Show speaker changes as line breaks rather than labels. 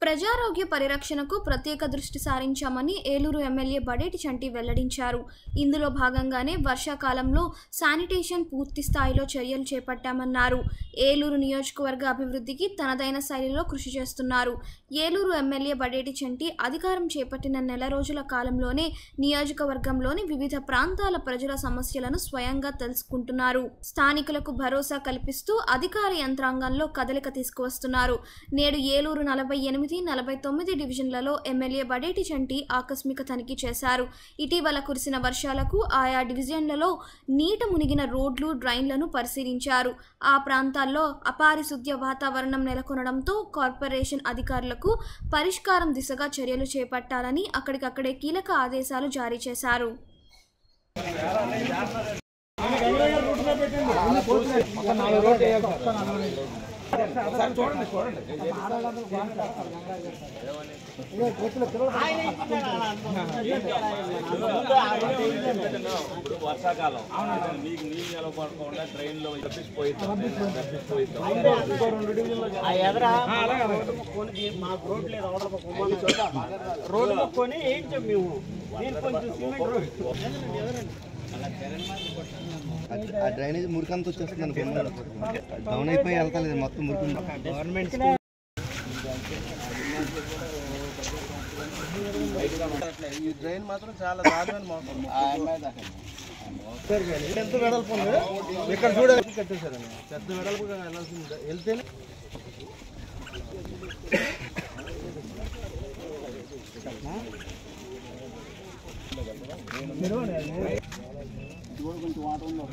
ప్రజారోగ్య పరిరక్షణకు ప్రత్యేక దృష్టి సారించామని ఏలూరు ఎమ్మెల్యే బడేటి చంటి వెల్లడించారు. ఇందులో భాగంగానే వర్షాకాలంలో శానిటేషన్ పూర్తి స్థాయిలో చర్యలు చేపట్టామన్నారు. ఏలూరు నియోజకవర్గ అభివృద్ధికి తనదైన శైలిలో కృషి చేస్తున్నారు. ఏలూరు ఎమ్మెల్యే బడేటి చంటి అధికారం చేపట్టిన నెల రోజుల కాలంలోనే నియోజకవర్గంలోని వివిధ ప్రాంతాల ప్రజల సమస్యలను స్వయంగా తెలుసుకుంటున్నారు. స్థానికులకు భరోసా కల్పిస్తూ అధికార యంత్రాంగంలో కదలిక తీసుకువస్తున్నారు. నేడు ఏలూరు 48, 49 డివిజన్లలో ఎమ్మెల్యే బడేటి చంటి ఆకస్మిక తనిఖీ చేశారు. ఇటీవల కురిసిన వర్షాలకు ఆయా డివిజన్లలో నీట మునిగిన రోడ్లు, డ్రైన్లను పరిశీలించారు. ఆ ప్రాంతాల్లో అపారిశుద్ధ్య వాతావరణం నెలకొనడంతో కార్పొరేషన్ అధికారులకు పరిష్కారం దిశగా చర్యలు చేపట్టాలని అక్కడికక్కడే కీలక ఆదేశాలు జారీ చేశారు.
వర్షాకాలం మీకు నీళ్ళు నిలబడకుండా ట్రైన్ లో
రోడ్డు మొక్కొని వేయించాం మేము.
ఆ డ్రైనేజ్ మురికంతా వచ్చేస్తుంది అనుకోండి, డౌన్ అయిపోయి వెళ్తాలేదు మొత్తం మురికి. గవర్నమెంట్
ఈ డ్రైన్ మాత్రం చాలా దారుణమైన మోసం. ఎంత వెడల్పు ఉంది ఇక్కడ చూడాలి, కట్టేశారండి. పెద్ద వెడల్పుగా వెళ్ళాల్సింది వెళ్తేనే కొంచెం వాటర్ ఉంది.